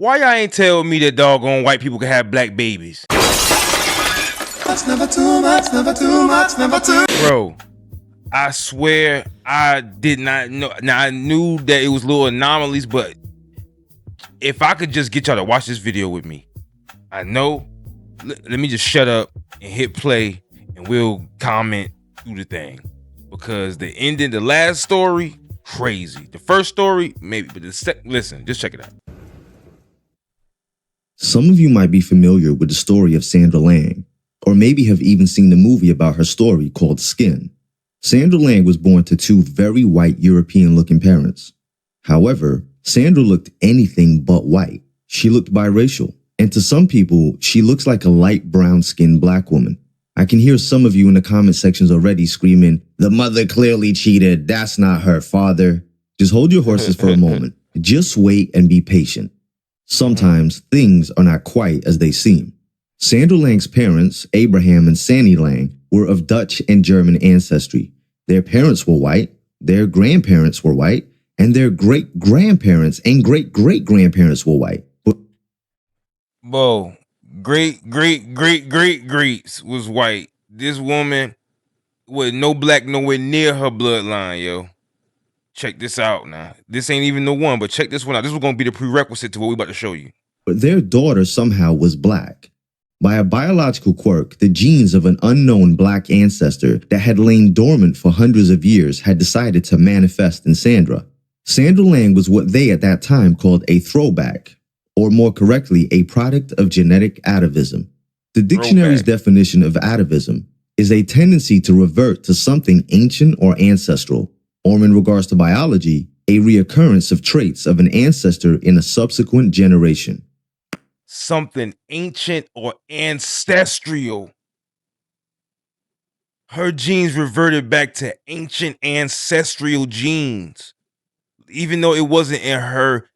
Why y'all ain't tell me that doggone white people can have black babies? It's never too much, never too much, never too. Bro, I swear I did not know. Now I knew that it was little anomalies, but if I could just get y'all to watch this video with me, I know. Let me just shut up and hit play, and we'll comment through the thing. Because the ending, the last story, crazy. The first story, maybe, but listen, just check it out. Some of you might be familiar with the story of Sandra Lang, or maybe have even seen the movie about her story called Skin. Sandra Lang was born to two very white European-looking parents. However, Sandra looked anything but white. She looked biracial, and to some people, she looks like a light brown-skinned black woman. I can hear some of you in the comment sections already screaming, "The mother clearly cheated, that's not her father." Just hold your horses for a moment. Just wait and be patient. Sometimes things are not quite as they seem. Sandra Lang's parents, Abraham and Sandy Lang, were of Dutch and German ancestry. Their parents were white, their grandparents were white, and their great-grandparents and great-great-grandparents were white. Whoa, greats was white. This woman with no black nowhere near her bloodline, yo. Check this out now. This ain't even the one, but check this one out. This was going to be the prerequisite to what we about to show you. But their daughter somehow was black. By a biological quirk, the genes of an unknown black ancestor that had lain dormant for hundreds of years had decided to manifest in Sandra. Sandra Lang was what they at that time called a throwback, or more correctly, a product of genetic atavism. The dictionary's definition of atavism is a tendency to revert to something ancient or ancestral, or in regards to biology, a reoccurrence of traits of an ancestor in a subsequent generation. Something ancient or ancestral. Her genes reverted back to ancient ancestral genes, even though it wasn't in her,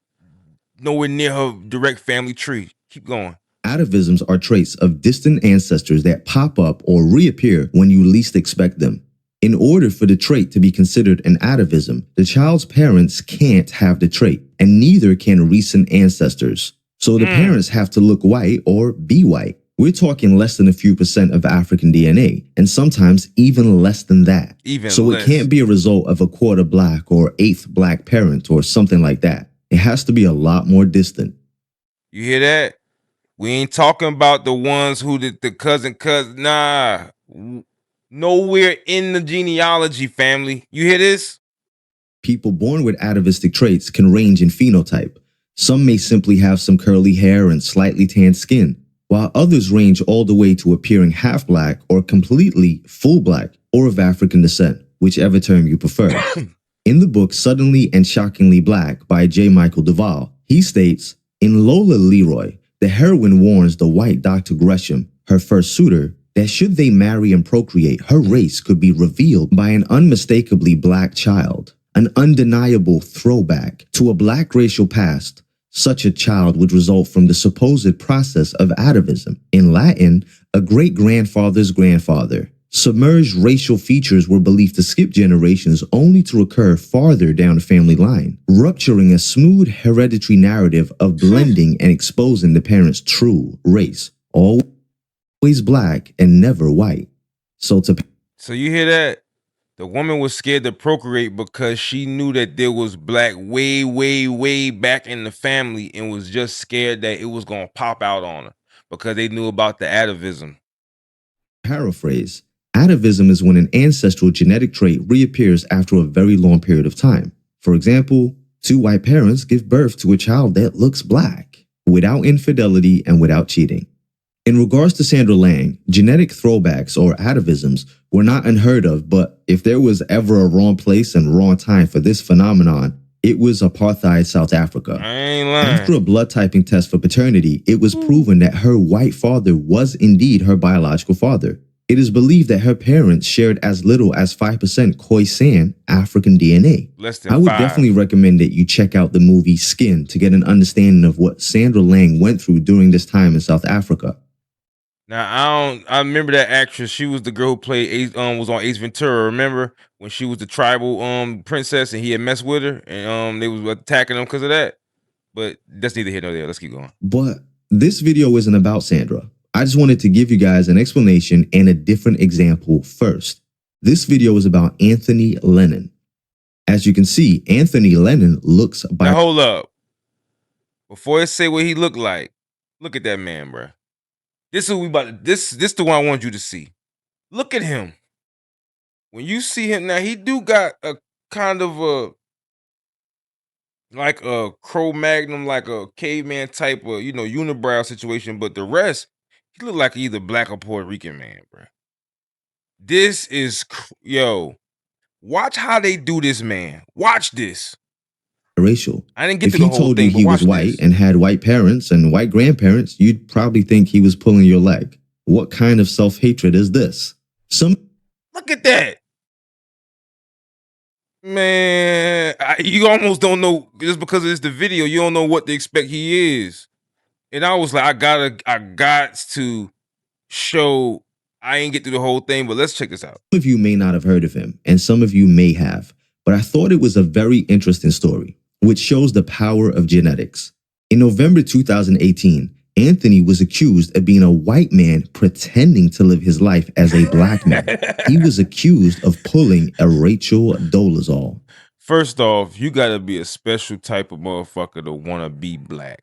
nowhere near her direct family tree. Keep going. Atavisms are traits of distant ancestors that pop up or reappear when you least expect them. In order for the trait to be considered an atavism, the child's parents can't have the trait, and neither can recent ancestors. So the parents have to look white or be white. We're talking less than a few % of African DNA, and sometimes even less than that. So it can't be a result of a quarter black or eighth black parent or something like that. It has to be a lot more distant. You hear that? We ain't talking about the ones who the cousin, nah. Nowhere in the genealogy, family. You hear this? People born with atavistic traits can range in phenotype. Some may simply have some curly hair and slightly tanned skin, while others range all the way to appearing half black or completely full black or of African descent, whichever term you prefer. In the book Suddenly and Shockingly Black by J. Michael Duvall, he states, in Lola Leroy, the heroine warns the white Dr. Gresham, her first suitor, that should they marry and procreate, her race could be revealed by an unmistakably black child, an undeniable throwback to a black racial past. Such a child would result from the supposed process of atavism. In Latin, a great-grandfather's grandfather. Submerged racial features were believed to skip generations only to recur farther down the family line, rupturing a smooth hereditary narrative of blending and exposing the parents' true race. Always black and never white. So you hear that? The woman was scared to procreate because she knew that there was black way back in the family and was just scared that it was going to pop out on her because they knew about the atavism. Paraphrase, atavism is when an ancestral genetic trait reappears after a very long period of time. For example, two white parents give birth to a child that looks black, without infidelity and without cheating. In regards to Sandra Lang, genetic throwbacks or atavisms were not unheard of, but if there was ever a wrong place and wrong time for this phenomenon, it was apartheid South Africa. I ain't lying. After a blood typing test for paternity, it was proven that her white father was indeed her biological father. It is believed that her parents shared as little as 5% Khoisan African DNA. Less than I would 5. definitely recommend that you check out the movie Skin to get an understanding of what Sandra Lang went through during this time in South Africa. Now I remember that actress. She was the girl who played was on Ace Ventura. Remember when she was the tribal princess and he had messed with her and they was attacking him because of that? But that's neither here nor there. Let's keep going. But this video isn't about Sandra. I just wanted to give you guys an explanation and a different example first. This video is about Anthony Lennon. As you can see, Anthony Lennon looks Now hold up. Before I say what he looked like, look at that man, bro. This is what we about to, this the one I want you to see. Look at him. When you see him now, he do got a kind of a like a Cro-Magnon, like a caveman type of, unibrow situation, but the rest, he look like either black or Puerto Rican man, bro. This is yo. Watch how they do this, man. Watch this. Racial. I didn't get If to the he whole told thing, you he but was watch white this. and had white parents and white grandparents, you'd probably think he was pulling your leg. What kind of self-hatred is this? Look at that. Man, you almost don't know, just because it's the video, you don't know what to expect he is. And I was like, I got to show, I ain't get through the whole thing, but let's check this out. Some of you may not have heard of him, and some of you may have, but I thought it was a very interesting story, which shows the power of genetics. In November 2018, Anthony was accused of being a white man pretending to live his life as a black man. He was accused of pulling a Rachel Dolezal. First off, you gotta be a special type of motherfucker to wanna be black.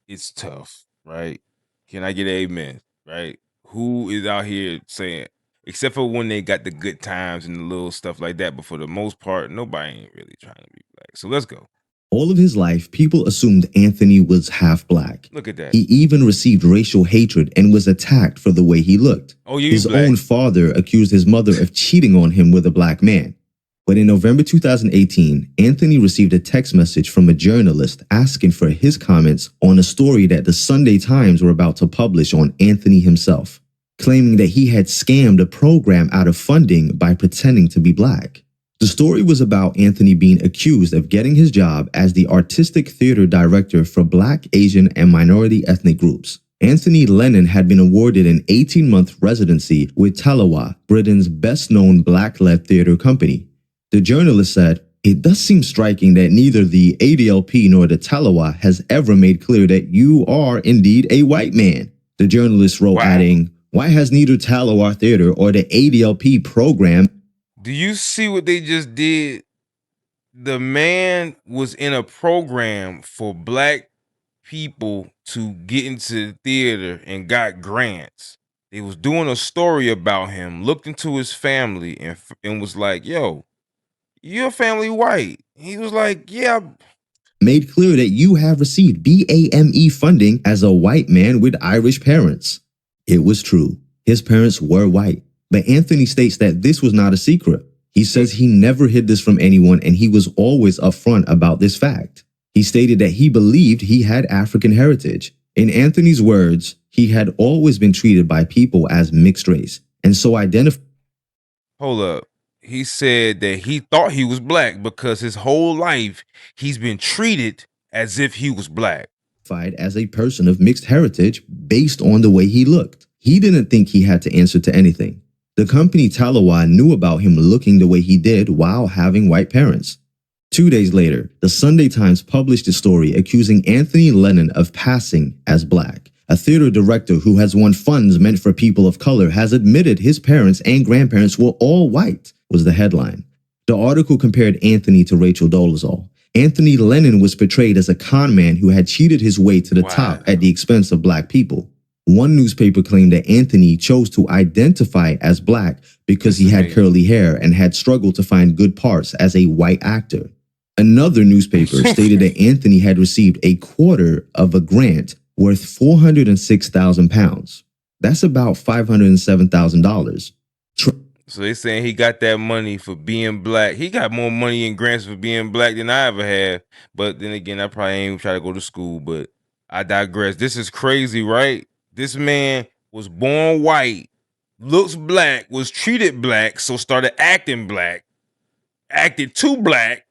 It's tough, right? Can I get an amen, right? Who is out here saying, except for when they got the good times and the little stuff like that, but for the most part, nobody ain't really trying to be black. So let's go. All of his life, people assumed Anthony was half black. Look at that. He even received racial hatred and was attacked for the way he looked. Oh, you His black. own father accused his mother of cheating on him with a black man. But in November 2018, Anthony received a text message from a journalist asking for his comments on a story that the Sunday Times were about to publish on Anthony himself, claiming that he had scammed a program out of funding by pretending to be black. The story was about Anthony being accused of getting his job as the artistic theater director for Black, Asian, and minority ethnic groups. Anthony Lennon had been awarded an 18-month residency with Talawa, Britain's best-known black-led theater company. The journalist said, "It does seem striking that neither the ADLP nor the Talawa has ever made clear that you are indeed a white man." The journalist wrote, adding, "Why has neither Talawa Theater or the ADLP program..." Do you see what they just did? The man was in a program for black people to get into the theater and got grants. They was doing a story about him, looked into his family and was like, yo, your family white. He was like, yeah. Made clear that you have received BAME funding as a white man with Irish parents. It was true. His parents were white. But Anthony states that this was not a secret. He says he never hid this from anyone and he was always upfront about this fact. He stated that he believed he had African heritage. In Anthony's words, he had always been treated by people as mixed race and so identified. Hold up. He said that he thought he was black because his whole life he's been treated as if he was black. As a person of mixed heritage based on the way he looked. He didn't think he had to answer to anything. The company Talawa knew about him looking the way he did while having white parents. 2 days later, the Sunday Times published a story accusing Anthony Lennon of passing as black. A theater director who has won funds meant for people of color has admitted his parents and grandparents were all white, was the headline. The article compared Anthony to Rachel Dolezal. Anthony Lennon was portrayed as a con man who had cheated his way to the top at the expense of black people. One newspaper claimed that Anthony chose to identify as black because he had curly hair and had struggled to find good parts as a white actor. Another newspaper stated that Anthony had received a quarter of a grant worth £406,000. That's about $507,000. So they saying he got that money for being black. He got more money in grants for being black than I ever had. But then again, I probably ain't try to go to school, but I digress. This is crazy, right? This man was born white, looks black, was treated black, so started acting black, acted too black,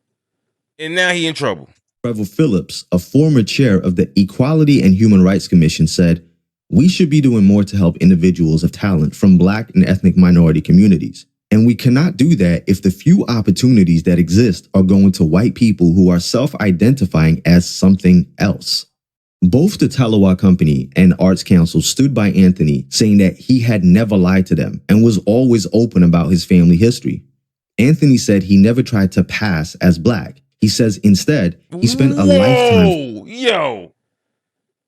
and now he in trouble. Trevor Phillips, a former chair of the Equality and Human Rights Commission, said, "We should be doing more to help individuals of talent from black and ethnic minority communities. And we cannot do that if the few opportunities that exist are going to white people who are self-identifying as something else. Both the Telawa Company and Arts Council stood by Anthony, saying that he had never lied to them and was always open about his family history. Anthony said he never tried to pass as black. He says instead, he spent a lifetime. Yo,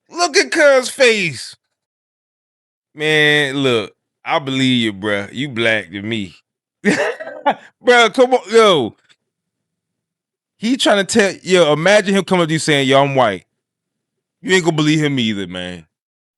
look at Cuz face. Man, look, I believe you, bruh. You black to me. Bruh, come on, yo. He trying to tell, yo, imagine him coming to you saying, yo, I'm white. You ain't gonna believe him either, man.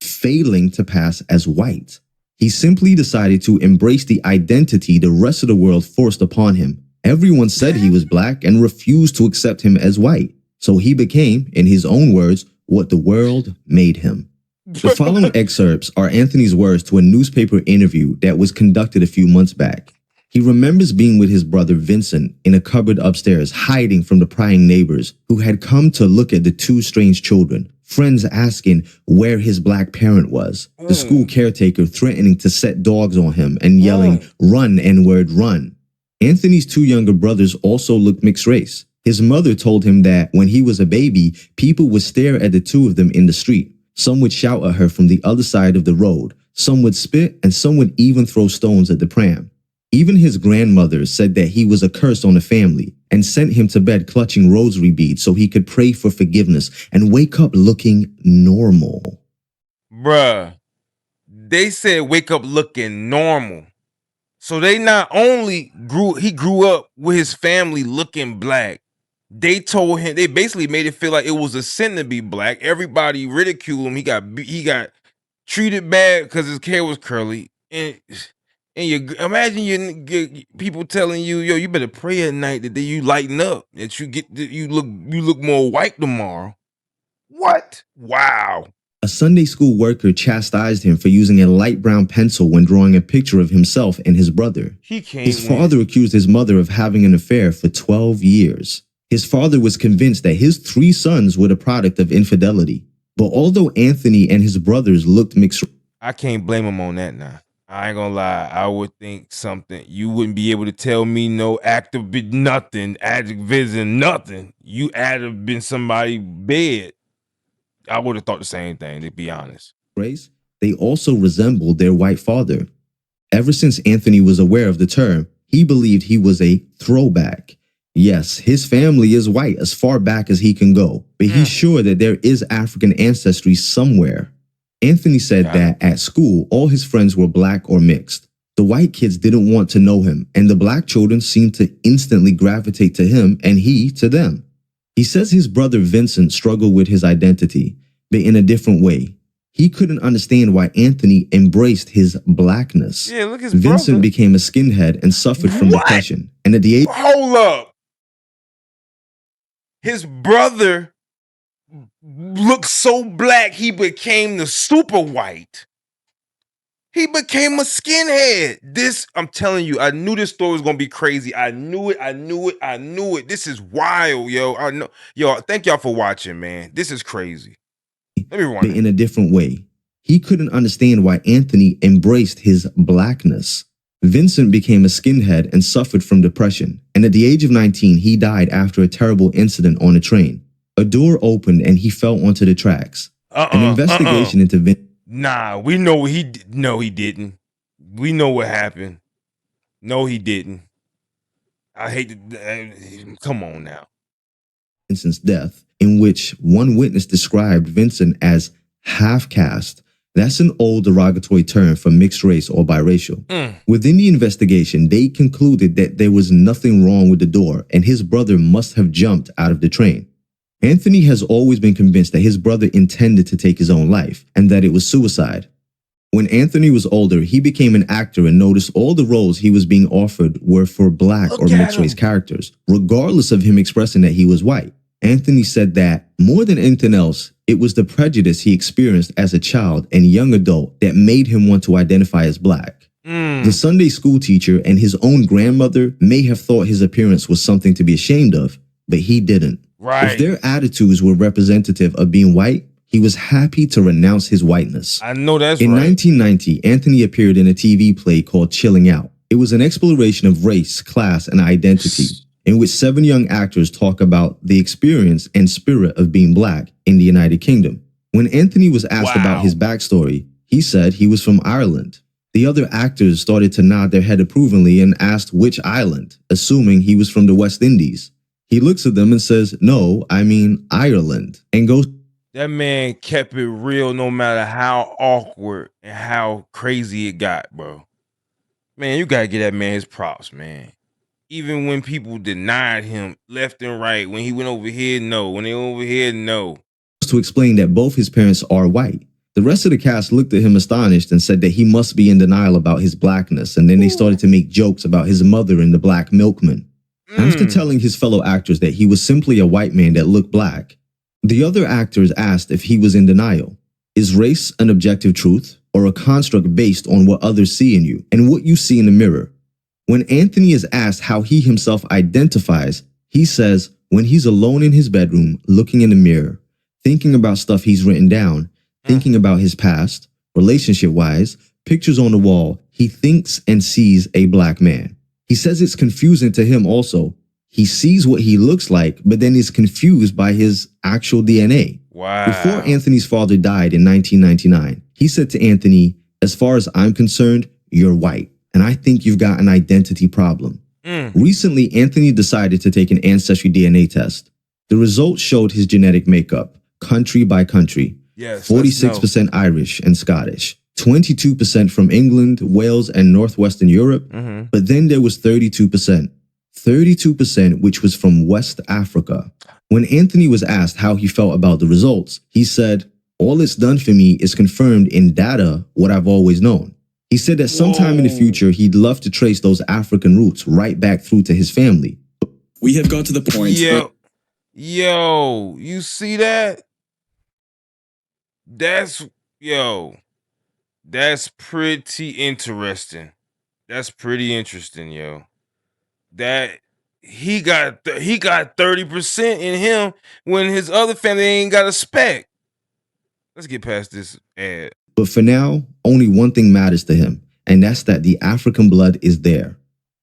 Failing to pass as white. He simply decided to embrace the identity the rest of the world forced upon him. Everyone said he was black and refused to accept him as white. So he became, in his own words, what the world made him. The following excerpts are Anthony's words to a newspaper interview that was conducted a few months back. He remembers being with his brother Vincent in a cupboard upstairs, hiding from the prying neighbors who had come to look at the two strange children. Friends asking where his black parent was. The school caretaker threatening to set dogs on him and yelling, "Run, N-word, run." Anthony's two younger brothers also looked mixed race. His mother told him that when he was a baby, people would stare at the two of them in the street. Some would shout at her from the other side of the road. Some would spit, and some would even throw stones at the pram. Even his grandmother said that he was a curse on the family and sent him to bed clutching rosary beads so he could pray for forgiveness and wake up looking normal. Bruh, they said wake up looking normal. So they not only grew up with his family looking black, they told him, they basically made it feel like it was a sin to be black. Everybody ridiculed him. He got treated bad because his hair was curly. And you imagine your people telling you, yo, you better pray at night that you lighten up, that you look more white tomorrow. What? Wow. A Sunday school worker chastised him for using a light brown pencil when drawing a picture of himself and his brother. His father accused his mother of having an affair for 12 years. His father was convinced that his 3 sons were the product of infidelity. But although Anthony and his brothers looked mixed, I can't blame him on that now. I ain't gonna lie. I would think something. You wouldn't be able to tell me no active nothing, adjectives nothing. You had to been somebody bad. I would have thought the same thing, to be honest. race, they also resembled their white father. Ever since Anthony was aware of the term, he believed he was a throwback. Yes, his family is white as far back as he can go, but he's sure that there is African ancestry somewhere. Anthony said that at school, all his friends were black or mixed. The white kids didn't want to know him, and the black children seemed to instantly gravitate to him and he to them. He says his brother Vincent struggled with his identity, but in a different way. He couldn't understand why Anthony embraced his blackness. Yeah, look at his Vincent brother. became a skinhead and suffered from depression. And at the age... Hold up. His brother looked so black, he became the super white. He became a skinhead. I'm telling you, I knew this story was going to be crazy. I knew it. This is wild, yo. I know. Yo, thank y'all for watching, man. This is crazy. Let me rewind. But in a different way. He couldn't understand why Anthony embraced his blackness. Vincent became a skinhead and suffered from depression. And at the age of 19, he died after a terrible incident on a train. A door opened and he fell onto the tracks. An investigation into Vincent... Nah, we know no, he didn't. We know what happened. No, he didn't. I hate to, come on now. Vincent's death, in which one witness described Vincent as half-caste. That's an old derogatory term for mixed race or biracial. Within the investigation, they concluded that there was nothing wrong with the door and his brother must have jumped out of the train. Anthony has always been convinced that his brother intended to take his own life and that it was suicide. When Anthony was older, he became an actor and noticed all the roles he was being offered were for black or mixed race characters, regardless of him expressing that he was white. Anthony said that, more than anything else, it was the prejudice he experienced as a child and young adult that made him want to identify as black. The Sunday school teacher and his own grandmother may have thought his appearance was something to be ashamed of, but he didn't. Right. If their attitudes were representative of being white, he was happy to renounce his whiteness. I know that's In right. 1990, Anthony appeared in a TV play called Chilling Out. It was an exploration of race, class, and identity, in which 7 young actors talk about the experience and spirit of being black in the United Kingdom. When Anthony was asked about his backstory, he said he was from Ireland. The other actors started to nod their head approvingly and asked which island, assuming he was from the West Indies. He looks at them and says, "No, I mean Ireland," and goes. That man kept it real no matter how awkward and how crazy it got, bro. Man, you gotta get that man his props, man. Even when people denied him left and right, when he went over here, no. When they over here, no. To explain that both his parents are white. The rest of the cast looked at him astonished and said that he must be in denial about his blackness, and then they started to make jokes about his mother and the black milkman. After telling his fellow actors that he was simply a white man that looked black, the other actors asked if he was in denial. Is race an objective truth or a construct based on what others see in you and what you see in the mirror? When Anthony is asked how he himself identifies, he says when he's alone in his bedroom, looking in the mirror, thinking about stuff he's written down, thinking about his past, relationship-wise, pictures on the wall, he thinks and sees a black man. He says it's confusing to him also. He sees what he looks like, but then is confused by his actual DNA. Wow. Before Anthony's father died in 1999, he said to Anthony, "As far as I'm concerned, you're white, and I think you've got an identity problem." Recently, Anthony decided to take an ancestry DNA test. The results showed his genetic makeup, country by country. Yes, 46% Irish and Scottish, 22% from England, Wales, and Northwestern Europe. But then there was 32%, which was from West Africa. When Anthony was asked how he felt about the results, he said, "All it's done for me is confirmed in data what I've always known." He said that sometime in the future, he'd love to trace those African roots right back through to his family. We have got to the point. Yo, you see that? That's pretty interesting. That's pretty interesting, yo. That he got 30% in him when his other family ain't got a speck. Let's get past this ad. But for now, only one thing matters to him, and that's that the African blood is there.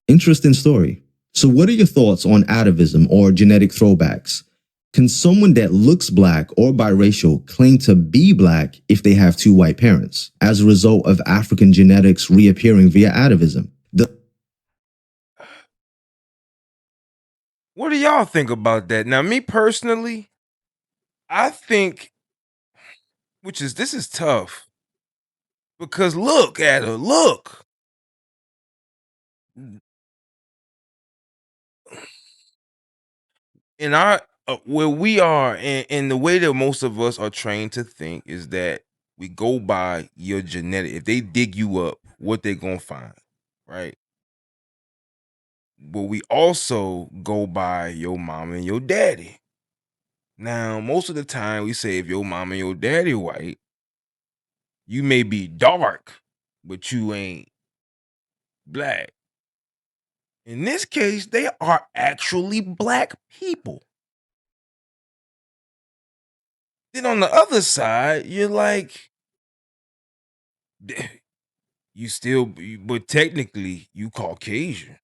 Interesting story. So what are your thoughts on atavism or genetic throwbacks? Can someone that looks black or biracial claim to be black if they have 2 white parents as a result of African genetics reappearing via atavism? What do y'all think about that? Now, me personally, I think, this is tough. Because look at her, look. In our where we are, and the way that most of us are trained to think is that we go by your genetic. If they dig you up, what they gonna find, right? But we also go by your mom and your daddy. Now, most of the time we say if your mom and your daddy white, you may be dark, but you ain't black. In this case, they are actually black people. Then on the other side, you're like, but technically you Caucasian.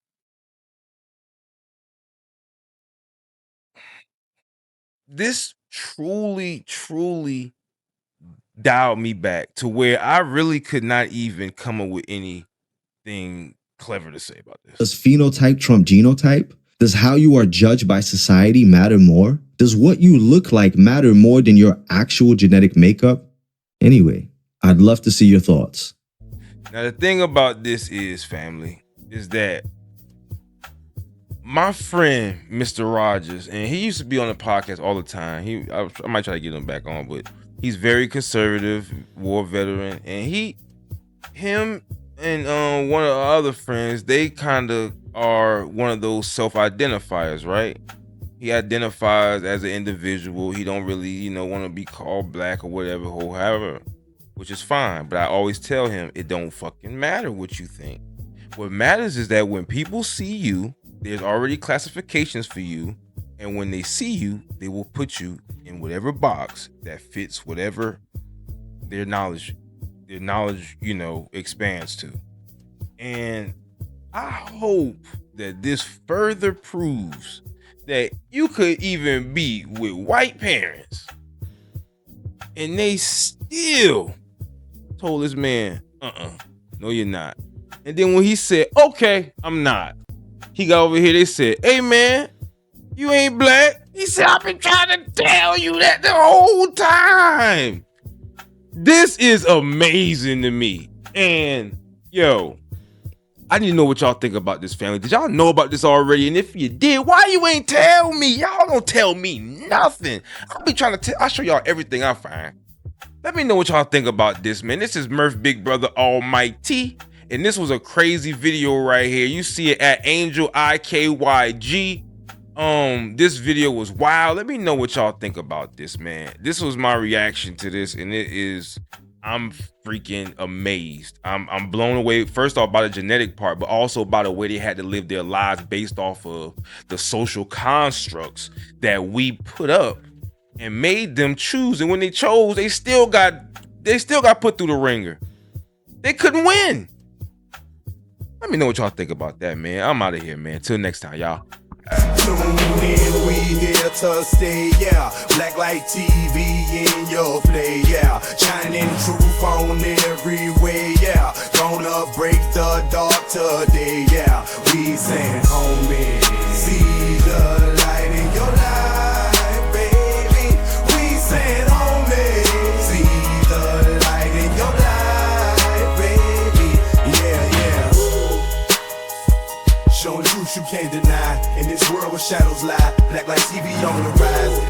This truly dialed me back to where I really could not even come up with anything clever to say about this. Does phenotype trump genotype? Does how you are judged by society matter more? Does what you look like matter more than your actual genetic makeup? Anyway, I'd love to see your thoughts. Now, the thing about this is, family, is that my friend, Mr. Rogers, and he used to be on the podcast all the time. I might try to get him back on, but he's very conservative, war veteran, and him and one of our other friends, they kind of are one of those self-identifiers, right? He identifies as an individual. He don't really, want to be called black or whatever, however, which is fine. But I always tell him it don't fucking matter what you think. What matters is that when people see you, there's already classifications for you, and when they see you, they will put you in whatever box that fits whatever their knowledge, expands to. And I hope that this further proves that you could even be with white parents and they still told this man, no, you're not. And then when he said, okay, I'm not, he got over here, they said, hey man, you ain't black. He said, I've been trying to tell you that the whole time. This is amazing to me. And yo, I need to know what y'all think about this, family. Did y'all know about this already? And if you did, why you ain't tell me? Y'all don't tell me nothing. I'll be trying to I'll show y'all everything I find. Let me know what y'all think about this, man. This is Murph Big Brother Almighty. And this was a crazy video right here. You see it at Angel IKYG. This video was wild. Let me know what y'all think about this, man. This was my reaction to this, and I'm freaking amazed. I'm blown away, first off, by the genetic part, but also by the way they had to live their lives based off of the social constructs that we put up and made them choose. And when they chose, they still got put through the ringer. They couldn't win. Let me know what y'all think about that, man. I'm out of here, man. Till next time, y'all. Tune in, we here to stay, yeah. Blacklight TV in your play, yeah. Shining truth on every way, yeah. Gonna break the dark today, yeah. We saying, homie, see the light in your life, baby. We saying, homie, see the light in your life, baby. Yeah, yeah. Showing truth you can't deny. In this world where shadows lie, Blacklight TV on the rise.